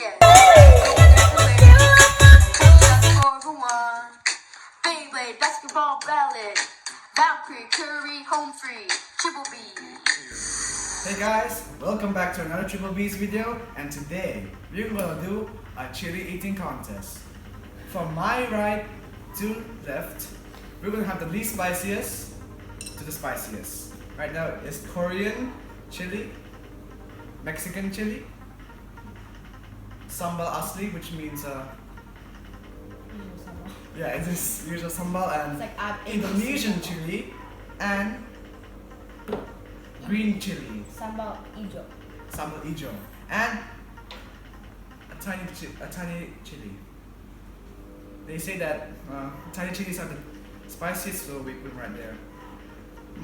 Yeah. Going everywhere. Just for one. Beyblade, basketball ballad. Valkyrie, Curry, home free. Triple B. Hey guys, welcome back to another Triple B's video, and today we're gonna do a chili eating contest. From my right to left, we're gonna have the least spiciest to the spiciest. Right now it's Korean chili, Mexican chili, sambal asli, which means yeah, it is usual sambal, and It's like Indonesian chili and green chili. Sambal ijo. Sambal ijo, and a tiny chili. They say that tiny chilies are the spiciest, so we put them right there.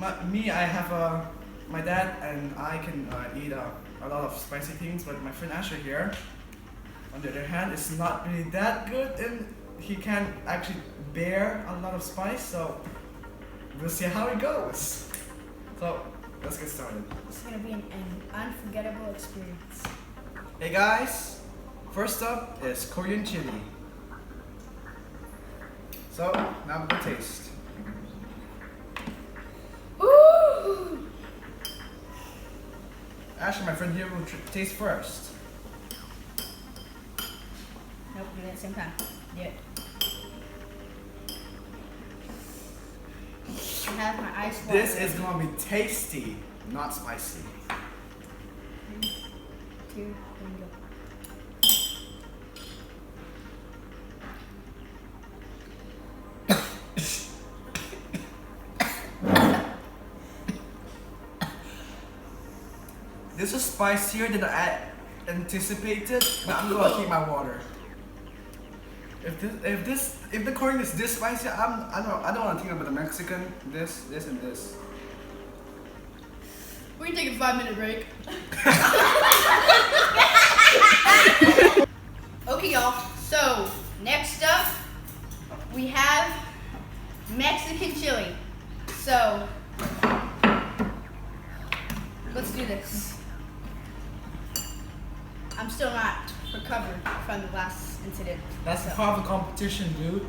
I have my dad and I can eat a lot of spicy things, but my friend Asher here, on the other hand, is not really that good, and he can actually bear a lot of spice. So we'll see how it goes. So let's get started. It's gonna be an unforgettable experience. Hey guys, first up is Korean chili. So now we'll taste. Ooh! Ashley, my friend here, will taste first. Nope, do it at the same time. Do it. I have my ice water. This is gonna be tasty, not spicy. 3, 2, 1, go. This is spicier than I anticipated, but I'm gonna keep my water. If the Korean is this spicy, I don't want to think about the Mexican. This, and this. We're gonna take a 5-minute break. Okay, y'all. So next up, we have Mexican chili. So let's do this. I'm still not recovered from the last incident. That's so. part of the competition, dude.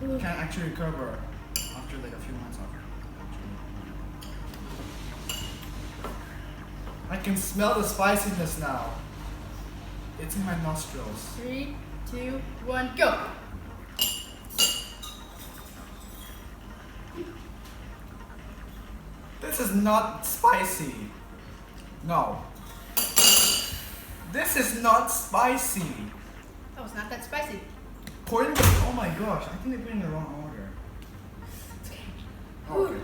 You can't actually recover after like a few months after. I can smell the spiciness now. It's in my nostrils. 3, 2, 1, go. This is not spicy. No. This is not spicy. Oh, it's not that spicy. Korean, oh my gosh, I think they put it in the wrong order. Oh, okay.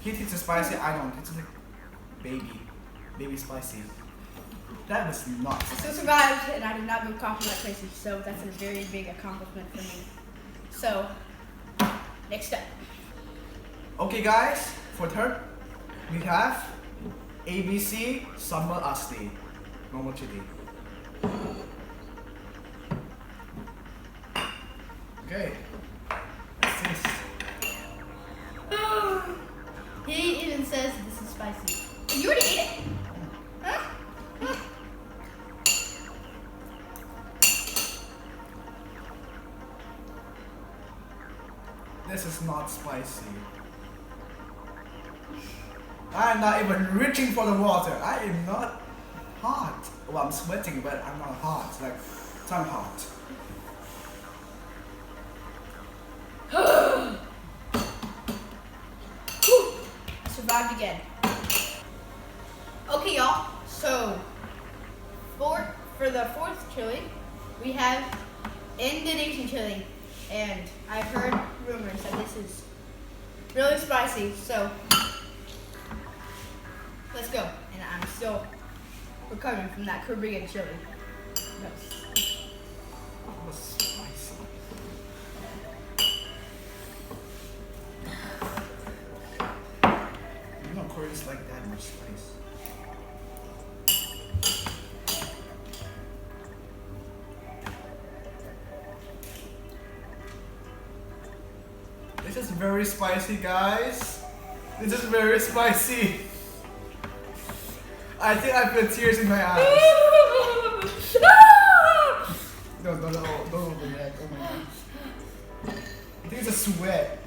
He thinks it's spicy, I don't. It's like baby spicy. That was not I still survived, and I did not go coughing like crazy, so that's a very big accomplishment for me. So, next up. Okay guys, for third, we have ABC Sambal Asli, normal chili. Okay, let's taste. He even says this is spicy. You already ate it? Huh? This is not spicy. I'm not even reaching for the water. I am not hot. Well, I'm sweating, but I'm not hot. Like, tongue hot. I survived again. Okay, y'all. So, for the fourth chili, we have Indonesian chili, and I've heard rumors that this is really spicy. So, let's go. And I'm still recovering from that Korean chili. Yes. It was spicy. You know, Koreans like that much spice. This is very spicy, guys. This is very spicy. I think I feel tears in my eyes. No, don't open that. Oh my god. I think it's a sweat.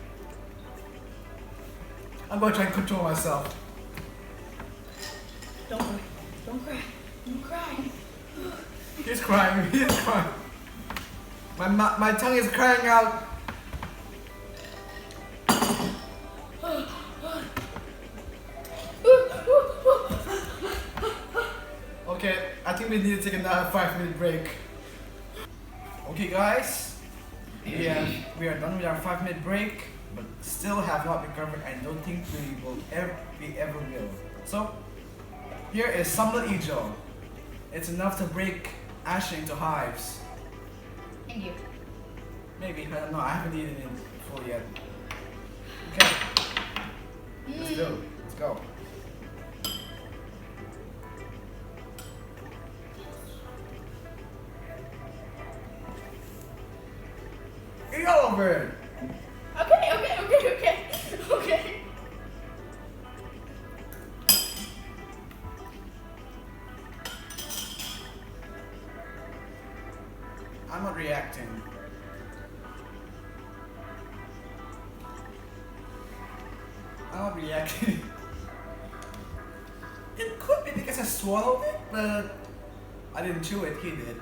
I'm gonna try and control myself. Don't cry. Don't cry. Don't cry. He's crying. He's crying. My tongue is crying out. Okay, I think we need to take another 5-minute break. Okay, guys. Yeah, we are done with our 5-minute break, but still have not recovered. I don't think we ever will. So, here is sambal ijo. It's enough to break ash into hives. Thank you. Maybe, I don't know. I haven't eaten it full yet. Okay, let's go. Let's go. Eat all of it. Okay. I'm not reacting. I'm not reacting. It could be because I swallowed it, but I didn't chew it, he did.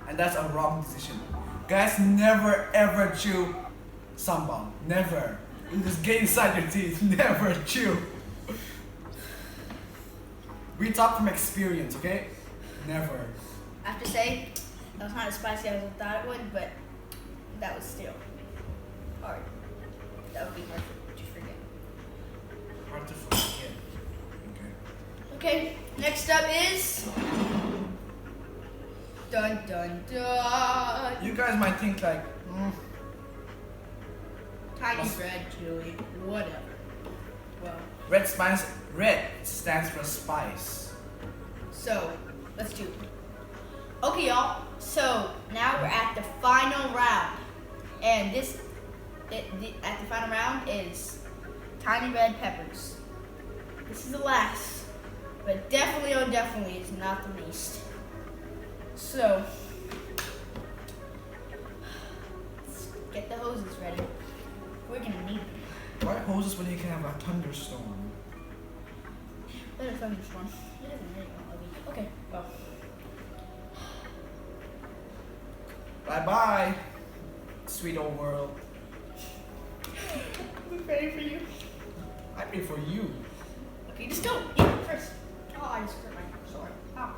And that's a wrong decision. Guys, never ever chew sambal. Never. You just get inside your teeth. Never chew. We talk from experience, okay? Never. I have to say, that was not as spicy as I thought it would, but that was still hard. That would be hard to forget. Hard to forget. Okay, next up is dun dun dun. You guys might think like, Tiny red chili, whatever. Well, red spice. Red stands for spice. so let's do it. Okay, y'all. So now we're at the final round, and at the final round is tiny red peppers. This is the last, but definitely is not the least. So let's get the hoses ready. We're gonna need them. Why hoses when you can have a thunderstorm? Let a thunderstorm. It doesn't really want to be. Okay, well. Bye bye, sweet old world. I'm ready for you. I pray for you. Okay, just go. Eat it first. Oh, I just hurt my sword. Oh.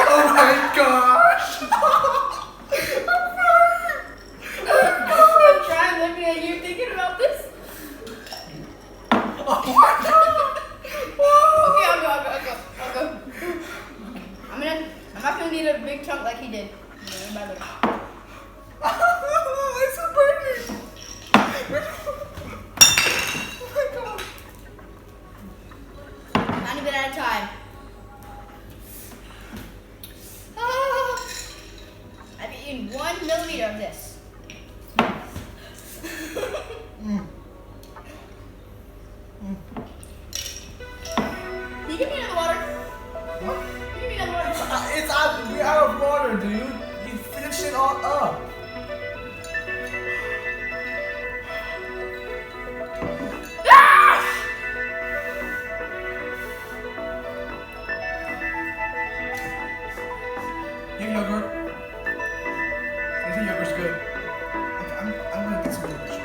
Oh my gosh! I'm trying looking at you thinking about this. Oh my god! Okay, I'll go. I'm not gonna need a big chunk like he did. It's so burning! Oh my god! Tiny bit at a time. I've eaten 1 millimeter of this. Can you give me another water? What? Can you give me another water? It's out. We're out of water, dude. You finished it all up. Here, yogurt. I think yogurt's good. Okay, I'm gonna get some yogurt. Is it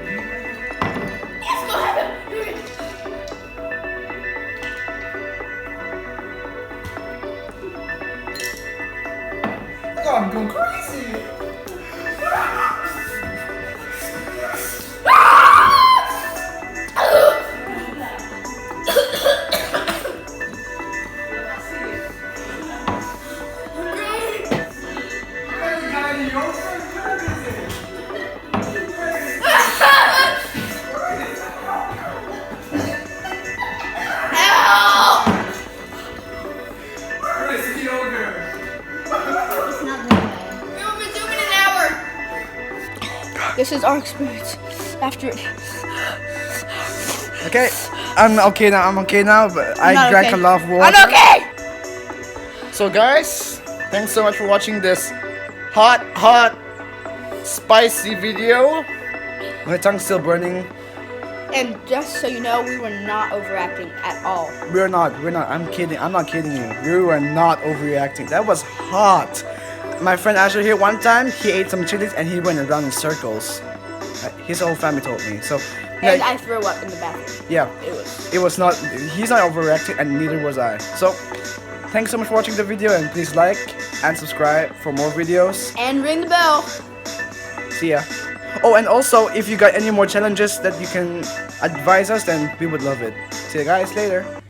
really good? Yes, go ahead. Do it. Oh, I'm going crazy. this is our experience after it. Okay, I'm okay now. But I not drank okay. a lot of water. I'm okay. So guys, thanks so much for watching this hot, spicy video. My tongue's still burning. And just so you know, we were not overacting at all. We're not. I'm kidding. I'm not kidding you. We were not overreacting. That was hot. My friend Asher here, one time, he ate some chilies and he went around in circles. His whole family told me. So, And yeah, I threw up in the bathroom. yeah, it was not, he's not overreacting and neither was I. So, thanks so much for watching the video and please like and subscribe for more videos. And ring the bell. See ya. Oh, and also, if you got any more challenges that you can advise us, then we would love it. See you guys later.